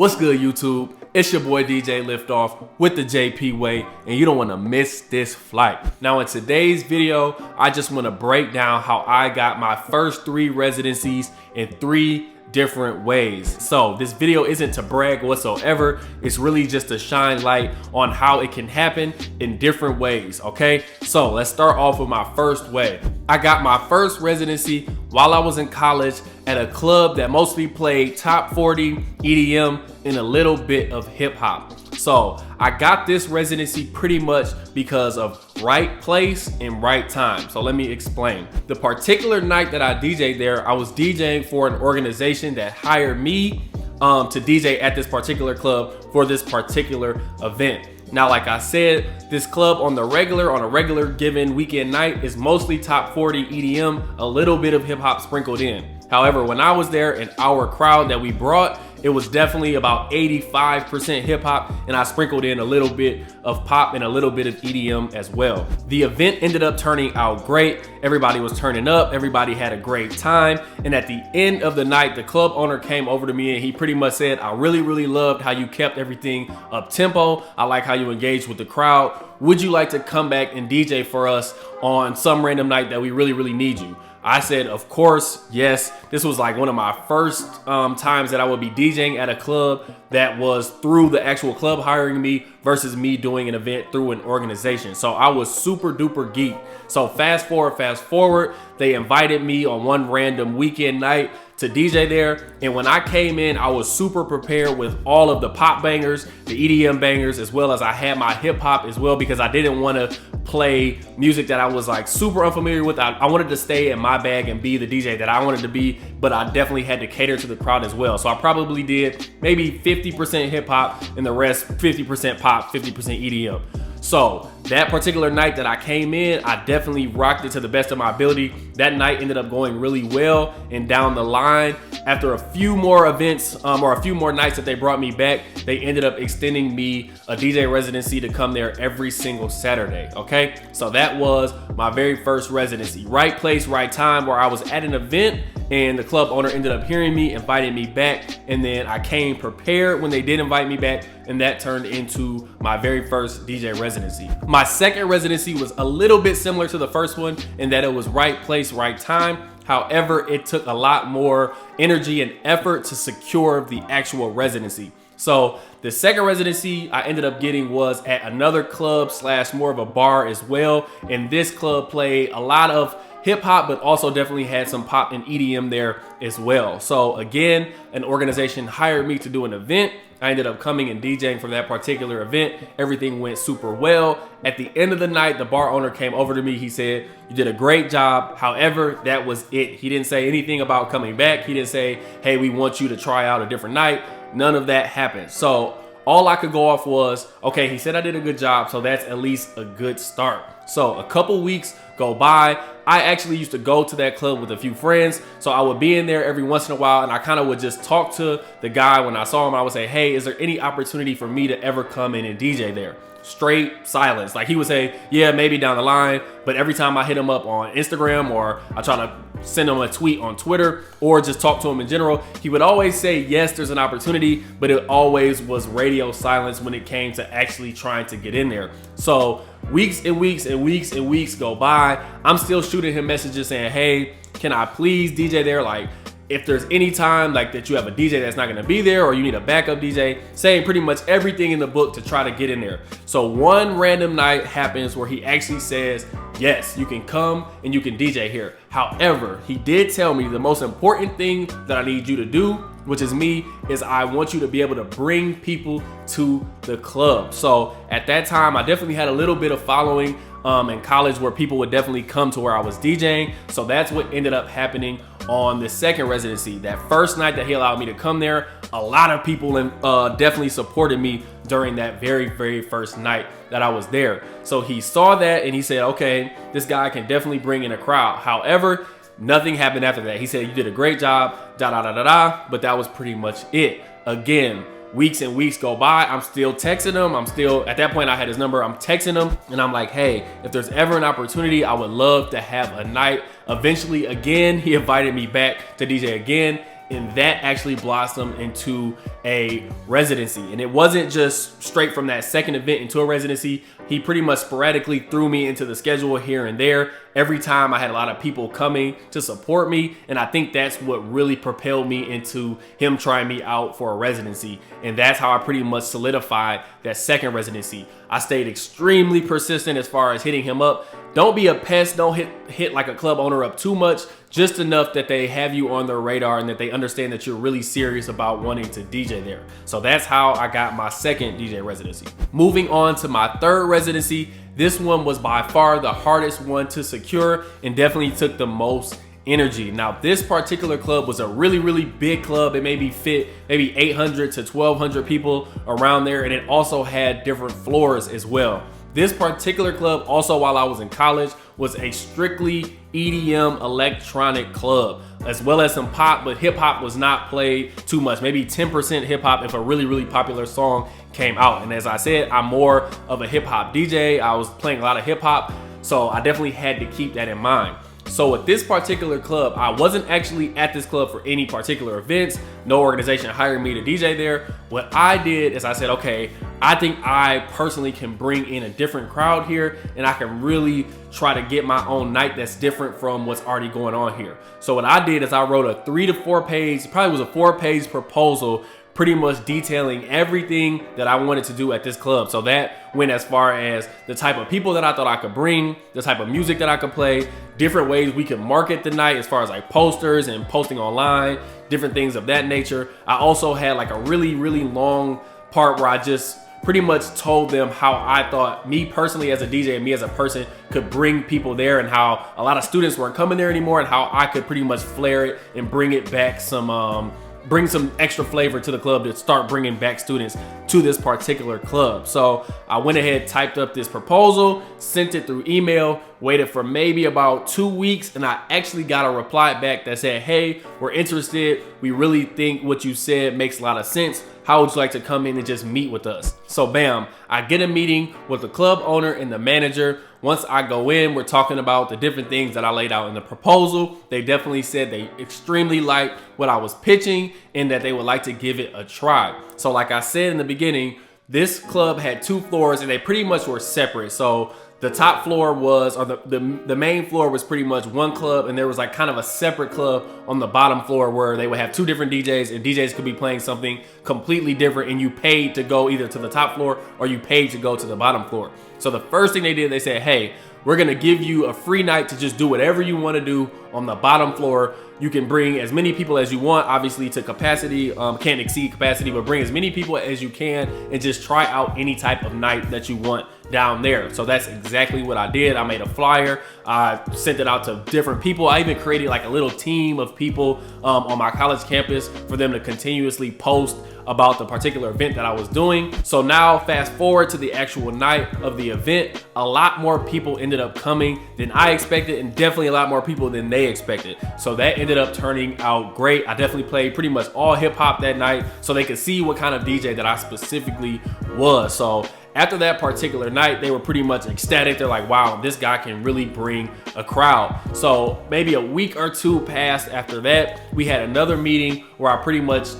What's good, YouTube? It's your boy DJ Liftoff with the JP Way, and you don't want to miss this flight. Now, in today's video, I just want to break down how I got my first 3 residencies in 3 different ways. So this video isn't to brag whatsoever. It's really just to shine light on how it can happen in different ways, okay? So let's start off with my first way. I got my first residency while I was in college at a club that mostly played top 40 EDM and a little bit of hip hop. So I got this residency pretty much because of right place and right time. So let me explain. The particular night that I DJ'd there, I was DJing for an organization that hired me to DJ at this particular club for this particular event. Now, like I said, this club on a regular given weekend night is mostly top 40 EDM, a little bit of hip hop sprinkled in. However, when I was there and our crowd that we brought, it was definitely about 85% hip hop, and I sprinkled in a little bit of pop and a little bit of EDM as well. The event ended up turning out great. Everybody was turning up, everybody had a great time, and at the end of the night, the club owner came over to me and he pretty much said, "I really loved how you kept everything up tempo. I like how you engaged with the crowd. Would you like to come back and DJ for us on some random night that we really need you?" I said, of course, yes. This was like one of my first times that I would be DJing at a club that was through the actual club hiring me versus me doing an event through an organization. So I was super duper geek. So fast forward, they invited me on one random weekend night to DJ there. And when I came in, I was super prepared with all of the pop bangers, the EDM bangers, as well as I had my hip hop as well, because I didn't want to play music that I was like super unfamiliar with. I wanted to stay in my bag and be the DJ that I wanted to be, but I definitely had to cater to the crowd as well. So I probably did maybe 50% hip hop and the rest 50% pop, 50% EDM. So that particular night that I came in, I definitely rocked it to the best of my ability. That night ended up going really well, and down the line, after a few more events or a few more nights that they brought me back, they ended up extending me a DJ residency to come there every single Saturday, okay? So that was my very first residency. Right place, right time, where I was at an event and the club owner ended up hearing me, inviting me back, and then I came prepared when they did invite me back, and that turned into my very first DJ residency. My second residency was a little bit similar to the first one in that it was right place, right time. However, it took a lot more energy and effort to secure the actual residency. So the second residency I ended up getting was at another club / more of a bar as well. And this club played a lot of hip hop, but also definitely had some pop and EDM there as well. So again, an organization hired me to do an event. I ended up coming and DJing for that particular event. Everything went super well. At the end of the night, the bar owner came over to me. He said, "You did a great job." However, that was it. He didn't say anything about coming back. He didn't say, "Hey, we want you to try out a different night." None of that happened. So all I could go off was, okay, he said I did a good job, so that's at least a good start. So a couple weeks go by. I actually used to go to that club with a few friends, so I would be in there every once in a while, and I kind of would just talk to the guy. When I saw him, I would say, "Hey, is there any opportunity for me to ever come in and DJ there?" Straight silence. Like, he would say, "Yeah, maybe down the line," but every time I hit him up on Instagram or I try to send him a tweet on Twitter or just talk to him in general, he would always say, "Yes, there's an opportunity," but it always was radio silence when it came to actually trying to get in there. So weeks and weeks go by. I'm still shooting him messages saying, "Hey, can I please DJ there? Like, if there's any time like that you have a DJ that's not gonna be there, or you need a backup DJ," saying pretty much everything in the book to try to get in there. So one random night happens where he actually says, "Yes, you can come and you can DJ here." However, he did tell me the most important thing that I need you to do, which is me, is I want you to be able to bring people to the club. So at that time, I definitely had a little bit of following in college where people would definitely come to where I was DJing. So that's what ended up happening on the second residency. That first night that he allowed me to come there, a lot of people definitely supported me during that very first night that I was there. So he saw that and he said, "Okay, this guy can definitely bring in a crowd." However, nothing happened after that. He said, "You did a great job, but that was pretty much it. Again, weeks and weeks go by. I'm still texting him. At that point I had his number. I'm texting him and I'm like, "Hey, if there's ever an opportunity, I would love to have a night." Eventually, again, he invited me back to DJ again. and that actually blossomed into a residency. And it wasn't just straight from that second event into a residency. He pretty much sporadically threw me into the schedule here and there. Every time I had a lot of people coming to support me, and I think that's what really propelled me into him trying me out for a residency. And that's how I pretty much solidified that second residency. I stayed extremely persistent as far as hitting him up. Don't be a pest. Don't hit like a club owner up too much, just enough that they have you on their radar and that they understand that you're really serious about wanting to DJ there. So that's how I got my second DJ residency. Moving on to my third residency. This one was by far the hardest one to secure and definitely took the most energy. Now, this particular club was a really big club. It maybe fit maybe 800 to 1200 people around there, and it also had different floors as well. This particular club, also while I was in college, was a strictly EDM electronic club, as well as some pop, but hip hop was not played too much. Maybe 10% hip hop if a really popular song came out. And as I said, I'm more of a hip hop DJ. I was playing a lot of hip hop, so I definitely had to keep that in mind. So with this particular club, I wasn't actually at this club for any particular events. No organization hired me to DJ there. What I did is I said, okay, I think I personally can bring in a different crowd here, and I can really try to get my own night that's different from what's already going on here. So what I did is I wrote a 3 to 4 page, probably was a 4-page proposal, pretty much detailing everything that I wanted to do at this club. So that went as far as the type of people that I thought I could bring, the type of music that I could play, different ways we could market the night as far as like posters and posting online, different things of that nature. I also had like a really long part where I just pretty much told them how I thought me personally as a DJ and me as a person could bring people there, and how a lot of students weren't coming there anymore, and how I could pretty much flare it and bring it back bring some extra flavor to the club to start bringing back students to this particular club. So I went ahead, typed up this proposal, sent it through email, waited for maybe about 2 weeks, and I actually got a reply back that said, hey, we're interested. We really think what you said makes a lot of sense. How would you like to come in and just meet with us? So bam, I get a meeting with the club owner and the manager. Once I go in, we're talking about the different things that I laid out in the proposal. They definitely said they extremely liked what I was pitching and that they would like to give it a try. So like I said in the beginning, this club had 2 floors and they pretty much were separate. So the top floor was, or the main floor was pretty much one club, and there was like kind of a separate club on the bottom floor where they would have 2 different DJs, and DJs could be playing something completely different, and you paid to go either to the top floor or you paid to go to the bottom floor. So the first thing they did, they said, hey, we're gonna give you a free night to just do whatever you wanna do on the bottom floor. You can bring as many people as you want, obviously to capacity, can't exceed capacity, but bring as many people as you can and just try out any type of night that you want down there. So that's exactly what I did. I made a flyer, I sent it out to different people. I even created like a little team of people on my college campus for them to continuously post about the particular event that I was doing. So now fast forward to the actual night of the event, a lot more people ended up coming than I expected, and definitely a lot more people than they expected. So that ended up turning out great. I definitely played pretty much all hip hop that night so they could see what kind of DJ that I specifically was. So after that particular night, they were pretty much ecstatic. They're like, wow, this guy can really bring a crowd. So maybe a week or 2 passed after that. We had another meeting where I pretty much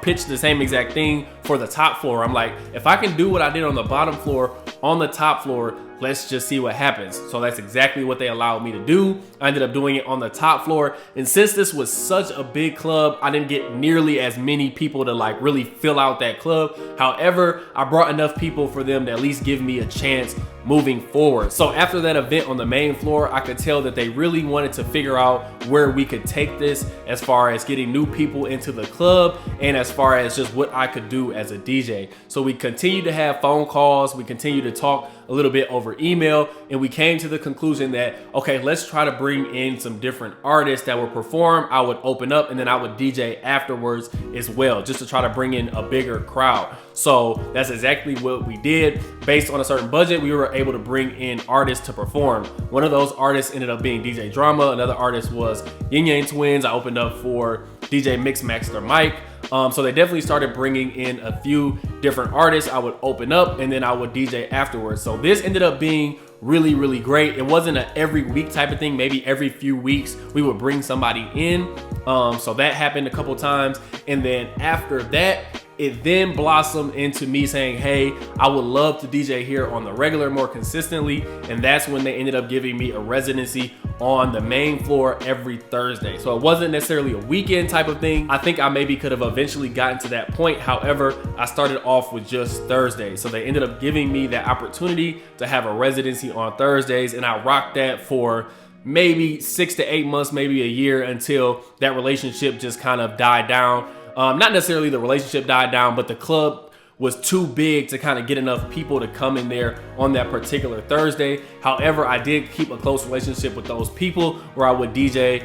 pitched the same exact thing for the top floor. I'm like, if I can do what I did on the bottom floor on the top floor, let's just see what happens. So that's exactly what they allowed me to do. I ended up doing it on the top floor. And since this was such a big club, I didn't get nearly as many people to like really fill out that club. However, I brought enough people for them to at least give me a chance moving forward. So after that event on the main floor, I could tell that they really wanted to figure out where we could take this as far as getting new people into the club and as far as just what I could do as a DJ. So we continued to have phone calls. We continued to talk a little bit over email, and we came to the conclusion that, okay, let's try to bring in some different artists that would perform. I would open up and then I would DJ afterwards as well, just to try to bring in a bigger crowd. So that's exactly what we did. Based on a certain budget, we were able to bring in artists to perform. One of those artists ended up being DJ Drama. Another artist was Yin Yang Twins. I opened up for DJ Mixmaster Mike. So they definitely started bringing in a few different artists. I would open up and then I would DJ afterwards. So this ended up being really great. It wasn't an every week type of thing. Maybe every few weeks we would bring somebody in. So that happened a couple times. And then after that, it then blossomed into me saying, hey, I would love to DJ here on the regular more consistently. And that's when they ended up giving me a residency on the main floor every Thursday. So it wasn't necessarily a weekend type of thing. I think I maybe could have eventually gotten to that point. However, I started off with just Thursdays. So they ended up giving me that opportunity to have a residency on Thursdays. And I rocked that for maybe 6 to 8 months, maybe a year, until that relationship just kind of died down. Not necessarily the relationship died down, but the club was too big to kind of get enough people to come in there on that particular Thursday. However, I did keep a close relationship with those people where I would DJ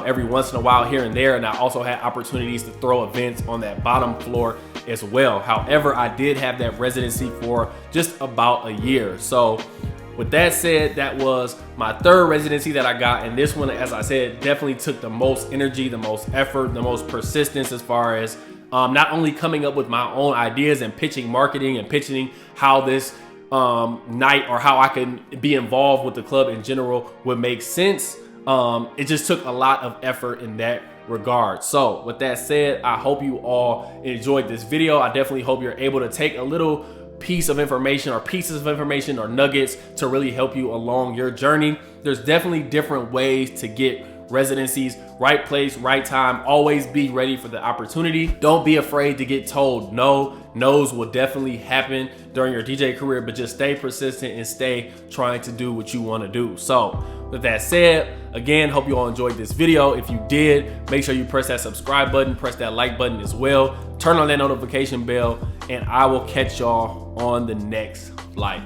every once in a while here and there. And I also had opportunities to throw events on that bottom floor as well. However, I did have that residency for just about a year. So with that said, that was my third residency that I got. And this one, as I said, definitely took the most energy, the most effort, the most persistence as far as not only coming up with my own ideas and pitching marketing and pitching how this night or how I can be involved with the club in general would make sense. It just took a lot of effort in that regard. So with that said, I hope you all enjoyed this video. I definitely hope you're able to take a little piece of information or pieces of information or nuggets to really help you along your journey. There's definitely different ways to get residencies. Right place, right time. Always be ready for the opportunity. Don't be afraid to get told no. No's will definitely happen during your DJ career, but just stay persistent and stay trying to do what you want to do. So with that said, again, hope you all enjoyed this video. If you did, make sure you press that subscribe button, press that like button as well. Turn on that notification bell, and I will catch y'all on the next flight.